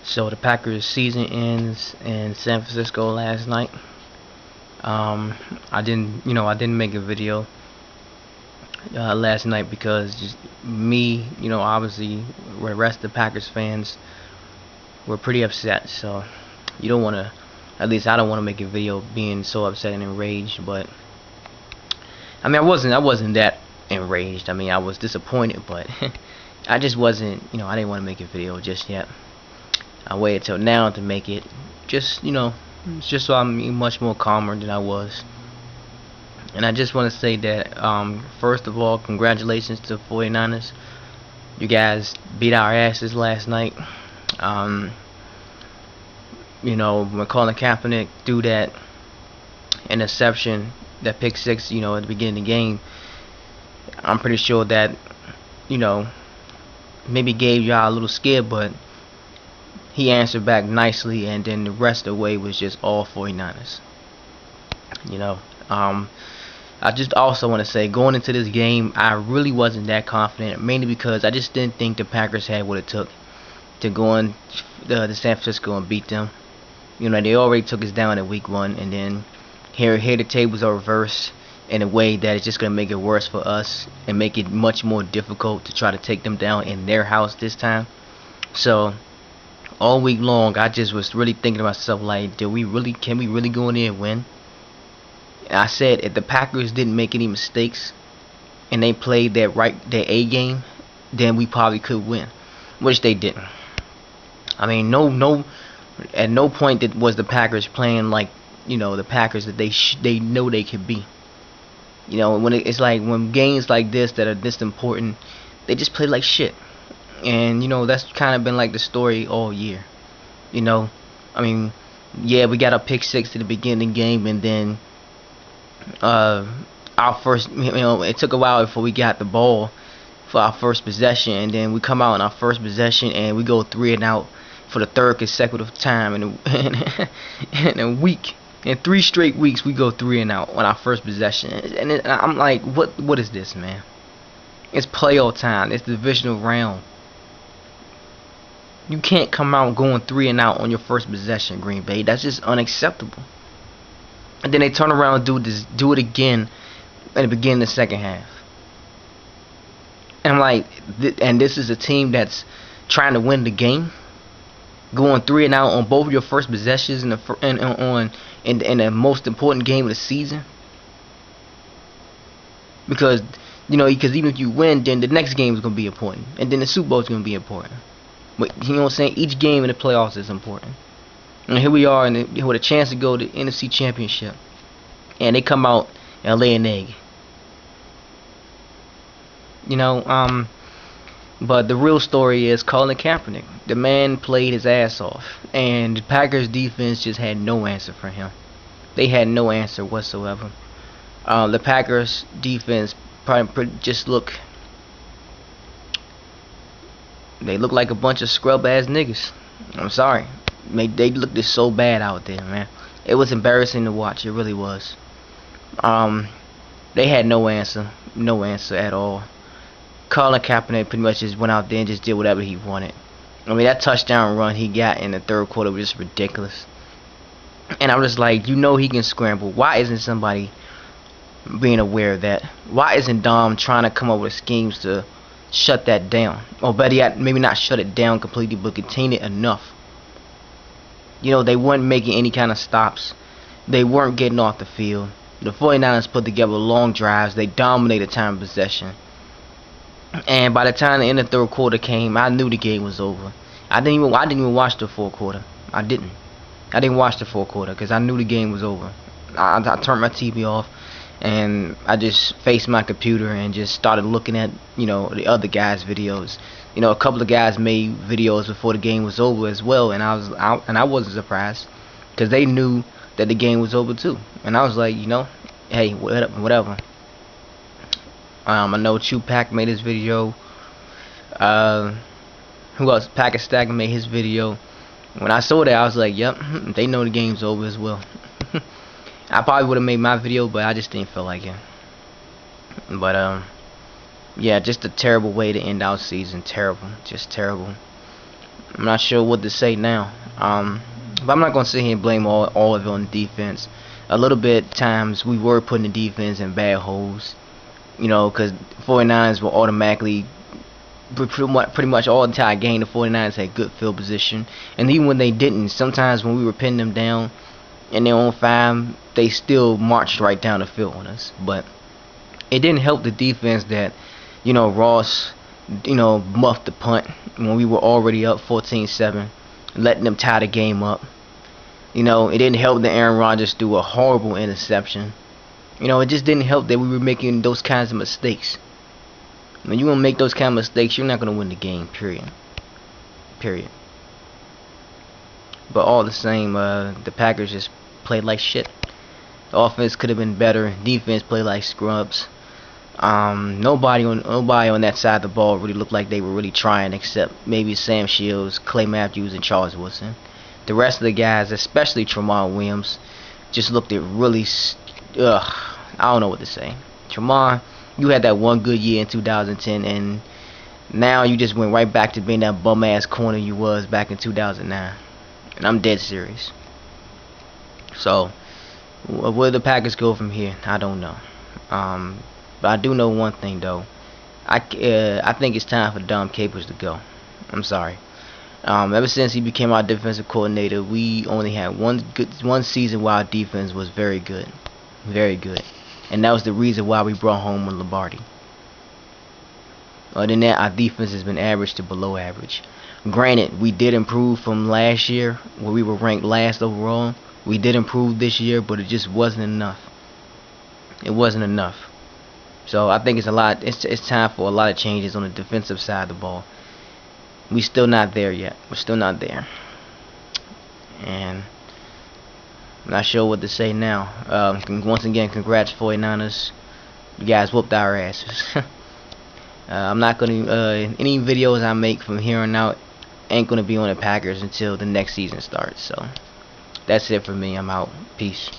So the Packers season ends in San Francisco last night. I didn't make a video last night because just me, obviously the rest of the Packers fans were pretty upset. So you don't want to, at least I don't want to make a video being so upset and enraged. But I mean, I wasn't that enraged. I mean, I was disappointed, but I just wasn't, I didn't want to make a video just yet. I waited till now to make it, just just so I'm much more calmer than I was. And I just want to say that first of all, congratulations to the 49ers. You guys beat our asses last night. Um, when Colin Kaepernick threw that interception, that pick six, at the beginning of the game, I'm pretty sure that, maybe gave y'all a little scare, but he answered back nicely, and then the rest of the way was just all 49ers. I just also want to say, going into this game, I really wasn't that confident, mainly because I just didn't think the Packers had what it took to go in to San Francisco and beat them. They already took us down in week 1, and then here the tables are reversed in a way that it's just going to make it worse for us and make it much more difficult to try to take them down in their house this time. So all week long, I just was really thinking to myself, like, can we really go in there and win? And I said, if the Packers didn't make any mistakes and they played their A game, then we probably could win, which they didn't. I mean, at no point was the Packers playing like, the Packers that they know they could be. It's like when games like this that are this important, they just play like shit. And that's kind of been like the story all year. I mean, yeah, we got a pick six at the beginning of the game, and then our first, it took a while before we got the ball for our first possession, and then we come out in our first possession and we go 3 and out for the third consecutive time in a week. In 3 straight weeks, we go 3 and out on our first possession, and I'm like, what is this, man? It's playoff time. It's the divisional round. You can't come out going 3 and out on your first possession, Green Bay. That's just unacceptable. And then they turn around and do it again at the beginning of the second half. And I'm like, and this is a team that's trying to win the game, going 3 and out on both of your first possessions in the most important game of the season. Because even if you win, then the next game is gonna be important, and then the Super Bowl is gonna be important. But you know what I'm saying? Each game in the playoffs is important. And here we are with a chance to go to the NFC Championship, and they come out and lay an egg. But the real story is Colin Kaepernick. The man played his ass off, and the Packers defense just had no answer for him. They had no answer whatsoever. The Packers defense probably just look like a bunch of scrub ass niggas. I'm sorry. They looked just so bad out there, man. It was embarrassing to watch. It really was. They had no answer at all. Colin Kaepernick pretty much just went out there and just did whatever he wanted. I mean, that touchdown run he got in the third quarter was just ridiculous. And I'm just like, he can scramble. Why isn't somebody being aware of that? Why isn't Dom trying to come up with schemes to shut that down? Or better yet, maybe not shut it down completely, but contain it enough. They weren't making any kind of stops. They weren't getting off the field. The 49ers put together long drives. They dominated time of possession. And by the time the end of the third quarter came, I knew the game was over. I didn't even watch the fourth quarter. I didn't watch the fourth quarter because I knew the game was over. I turned my TV off, and I just faced my computer and just started looking at the other guys' videos. A couple of guys made videos before the game was over as well, and I wasn't surprised because they knew that the game was over too. And I was like, hey, whatever. I know Tupac made his video. Who else? Pakistan made his video. When I saw that, I was like, yep, they know the game's over as well. I probably would have made my video, but I just didn't feel like it. But yeah, just a terrible way to end our season. Terrible, just terrible. I'm not sure what to say now. But I'm not gonna sit here and blame all of it on the defense. A little bit times we were putting the defense in bad holes, because 49ers were automatically pretty much all the entire game. The 49ers had good field position, and even when they didn't, sometimes when we were pinning them down in their own 5, they still marched right down the field on us. But it didn't help the defense that Ross muffed the punt when we were already up 14-7, letting them tie the game up. It didn't help that Aaron Rodgers threw a horrible interception. It just didn't help that we were making those kinds of mistakes. When you gonna make those kind of mistakes, you're not gonna win the game. Period. But all the same, the Packers just played like shit. The offense could have been better. Defense played like scrubs. Nobody on that side of the ball really looked like they were really trying, except maybe Sam Shields, Clay Matthews, and Charles Woodson. The rest of the guys, especially Tramon Williams, just looked at really. I don't know what to say. Tramon, you had that one good year in 2010, and now you just went right back to being that bum ass corner you was back in 2009. And I'm dead serious. So, where the Packers go from here, I don't know. But I do know one thing though. I think it's time for Dom Capers to go. I'm sorry. Ever since he became our defensive coordinator, we only had one season where our defense was very good, and that was the reason why we brought home Lombardi. Other than that, our defense has been average to below average. Granted, we did improve from last year, where we were ranked last overall. We did improve this year, but it just wasn't enough. It wasn't enough. So I think it's time for a lot of changes on the defensive side of the ball. We still not there yet. We're still not there. And I'm not sure what to say now. Once again, congrats 49ers. You guys whooped our asses. I'm not going to... any videos I make from here on out ain't going to be on the Packers until the next season starts. So that's it for me. I'm out. Peace.